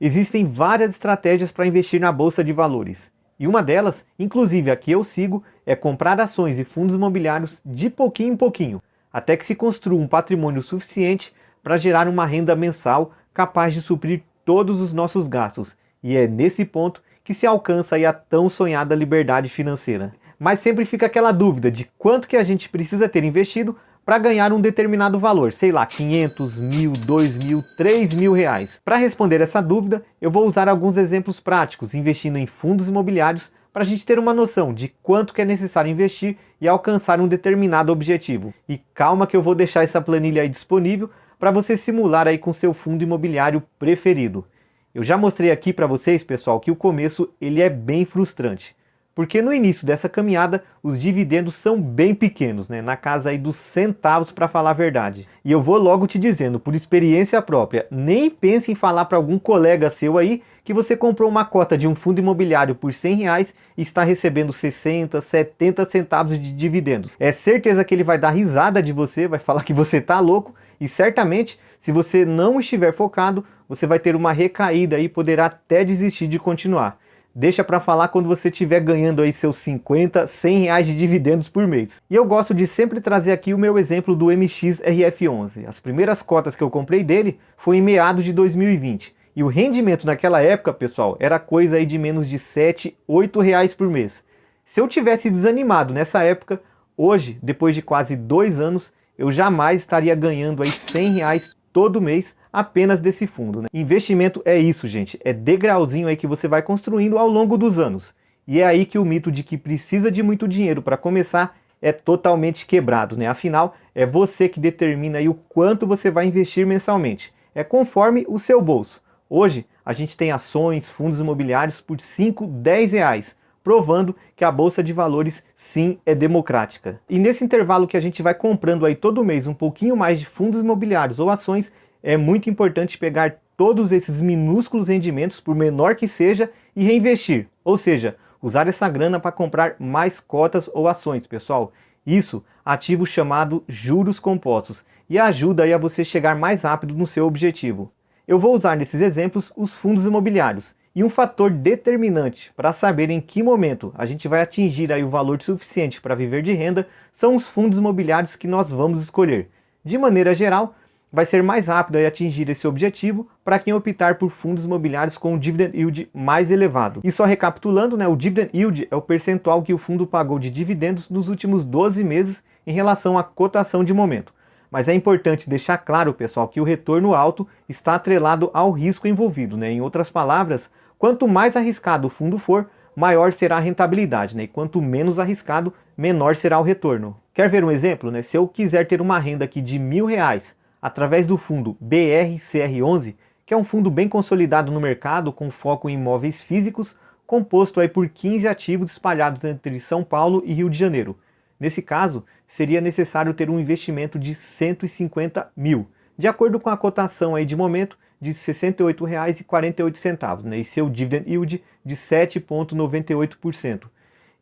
Existem várias estratégias para investir na Bolsa de Valores. E uma delas, inclusive a que eu sigo, é comprar ações e fundos imobiliários de pouquinho em pouquinho, até que se construa um patrimônio suficiente para gerar uma renda mensal capaz de suprir todos os nossos gastos. E é nesse ponto que se alcança aí a tão sonhada liberdade financeira. Mas sempre fica aquela dúvida de quanto que a gente precisa ter investido para ganhar um determinado valor, sei lá, 500, 1.000, 2.000, 3.000 reais. Para responder essa dúvida, eu vou usar alguns exemplos práticos, investindo em fundos imobiliários, para a gente ter uma noção de quanto que é necessário investir e alcançar um determinado objetivo. E calma que eu vou deixar essa planilha aí disponível para você simular aí com seu fundo imobiliário preferido. Eu já mostrei aqui para vocês, pessoal, que o começo ele é bem frustrante. Porque no início dessa caminhada, os dividendos são bem pequenos, né? Na casa aí dos centavos para falar a verdade. E eu vou logo te dizendo, por experiência própria, nem pense em falar para algum colega seu aí que você comprou uma cota de um fundo imobiliário por R$100 e está recebendo 60, 70 centavos de dividendos. É certeza que ele vai dar risada de você, vai falar que você tá louco e certamente, se você não estiver focado, você vai ter uma recaída e poderá até desistir de continuar. Deixa para falar quando você estiver ganhando aí seus 50, 100 reais de dividendos por mês. E eu gosto de sempre trazer aqui o meu exemplo do MXRF11. As primeiras cotas que eu comprei dele foi em meados de 2020. E o rendimento naquela época, pessoal, era coisa aí de menos de 7, 8 reais por mês. Se eu tivesse desanimado nessa época, hoje, depois de quase 2 anos, eu jamais estaria ganhando aí 100 reais todo mês apenas desse fundo, né? Investimento é isso, gente, é degrauzinho aí que você vai construindo ao longo dos anos. E é aí que o mito de que precisa de muito dinheiro para começar é totalmente quebrado, né? Afinal, é você que determina aí o quanto você vai investir mensalmente. É conforme o seu bolso. Hoje, a gente tem ações, fundos imobiliários por 5, 10 reais, provando que a Bolsa de Valores sim é democrática. E nesse intervalo que a gente vai comprando aí todo mês um pouquinho mais de fundos imobiliários ou ações, é muito importante pegar todos esses minúsculos rendimentos, por menor que seja, e reinvestir. Ou seja, usar essa grana para comprar mais cotas ou ações, pessoal. Isso ativa o chamado juros compostos e ajuda aí a você chegar mais rápido no seu objetivo. Eu vou usar nesses exemplos os fundos imobiliários. E um fator determinante para saber em que momento a gente vai atingir aí o valor suficiente para viver de renda são os fundos imobiliários que nós vamos escolher. De maneira geral, vai ser mais rápido aí atingir esse objetivo para quem optar por fundos imobiliários com um dividend yield mais elevado. E só recapitulando, né, o dividend yield é o percentual que o fundo pagou de dividendos nos últimos 12 meses em relação à cotação de momento. Mas é importante deixar claro, pessoal, que o retorno alto está atrelado ao risco envolvido, né? Em outras palavras, quanto mais arriscado o fundo for, maior será a rentabilidade, né? E quanto menos arriscado, menor será o retorno. Quer ver um exemplo, né? Se eu quiser ter uma renda aqui de R$1.000 através do fundo BRCR11, que é um fundo bem consolidado no mercado com foco em imóveis físicos, composto aí por 15 ativos espalhados entre São Paulo e Rio de Janeiro. Nesse caso, seria necessário ter um investimento de 150 mil, de acordo com a cotação aí de momento de R$ 68,48, né? E seu dividend yield de 7,98%.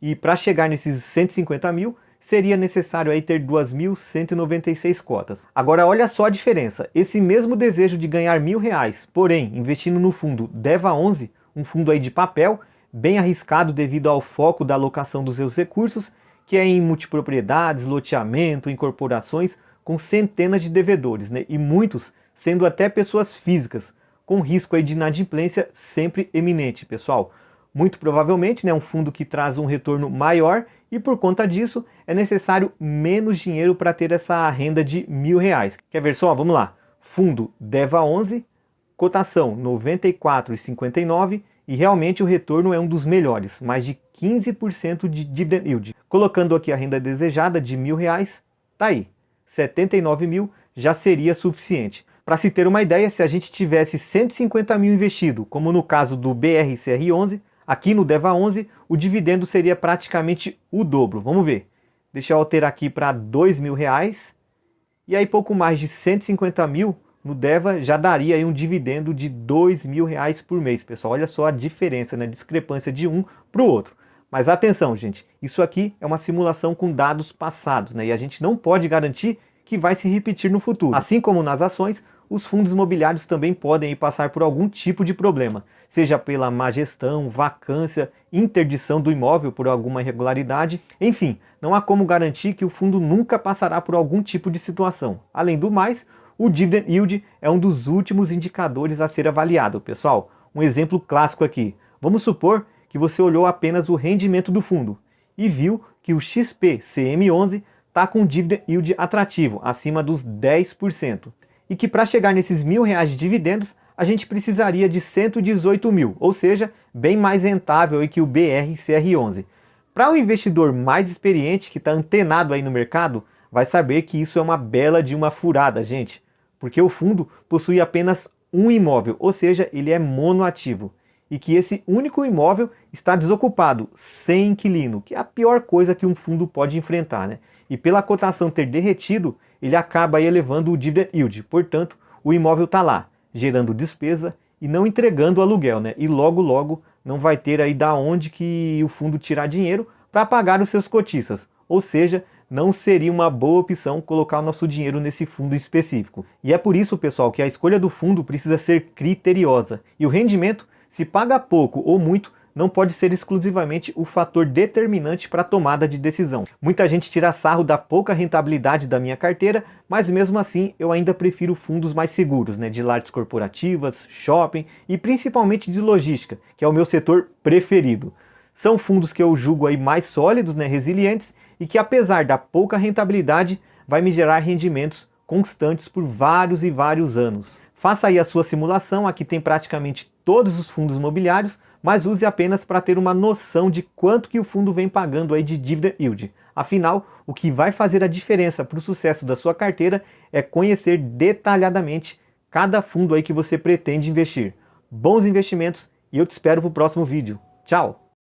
E para chegar nesses 150 mil, seria necessário aí ter 2.196 cotas. Agora olha só a diferença, esse mesmo desejo de ganhar R$1.000, porém investindo no fundo DEVA11, um fundo aí de papel, bem arriscado devido ao foco da alocação dos seus recursos, que é em multipropriedades, loteamento, incorporações, com centenas de devedores, né? E muitos sendo até pessoas físicas, com risco aí de inadimplência sempre eminente, pessoal. Muito provavelmente, né, um fundo que traz um retorno maior e por conta disso é necessário menos dinheiro para ter essa renda de R$1.000. Quer ver só? Vamos lá. Fundo DEVA11, cotação 94,59 e realmente o retorno é um dos melhores, mais de 15% de dividend yield. Colocando aqui a renda desejada de R$1.000, tá aí, 79 mil já seria suficiente. Para se ter uma ideia, se a gente tivesse 150 mil investido, como no caso do BRCR11, aqui no DEVA11, o dividendo seria praticamente o dobro. Vamos ver. Deixa eu alterar aqui para R$2.000. E aí pouco mais de 150 mil no DEVA já daria aí um dividendo de R$2.000 por mês, pessoal. Olha só a diferença, né? Discrepância de um para o outro. Mas atenção, gente. Isso aqui é uma simulação com dados passados, né? E a gente não pode garantir que vai se repetir no futuro. Assim como nas ações, os fundos imobiliários também podem passar por algum tipo de problema, seja pela má gestão, vacância, interdição do imóvel por alguma irregularidade, enfim, não há como garantir que o fundo nunca passará por algum tipo de situação. Além do mais, o dividend yield é um dos últimos indicadores a ser avaliado, pessoal. Um exemplo clássico aqui. Vamos supor que você olhou apenas o rendimento do fundo e viu que o XP-CM11 está com um dividend yield atrativo, acima dos 10%. E que para chegar nesses R$1.000 de dividendos, a gente precisaria de 118 mil, ou seja, bem mais rentável que o BRCR11. Para o investidor mais experiente que está antenado aí no mercado, vai saber que isso é uma bela de uma furada, gente, porque o fundo possui apenas um imóvel, ou seja, ele é monoativo, e que esse único imóvel está desocupado, sem inquilino, que é a pior coisa que um fundo pode enfrentar, né? E pela cotação ter derretido, ele acaba aí elevando o dividend yield, portanto, o imóvel está lá, gerando despesa e não entregando o aluguel, né? E logo logo não vai ter aí da onde que o fundo tirar dinheiro para pagar os seus cotistas, ou seja, não seria uma boa opção colocar o nosso dinheiro nesse fundo específico. E é por isso, pessoal, que a escolha do fundo precisa ser criteriosa. E o rendimento, se paga pouco ou muito, não pode ser exclusivamente o fator determinante para a tomada de decisão. Muita gente tira sarro da pouca rentabilidade da minha carteira, mas mesmo assim eu ainda prefiro fundos mais seguros, né, de lajes corporativas, shopping e principalmente de logística, que é o meu setor preferido. São fundos que eu julgo aí mais sólidos, né, resilientes, e que apesar da pouca rentabilidade, vai me gerar rendimentos constantes por vários e vários anos. Faça aí a sua simulação, aqui tem praticamente todos os fundos imobiliários, mas use apenas para ter uma noção de quanto que o fundo vem pagando aí de dividend yield. Afinal, o que vai fazer a diferença para o sucesso da sua carteira é conhecer detalhadamente cada fundo aí que você pretende investir. Bons investimentos e eu te espero para o próximo vídeo. Tchau!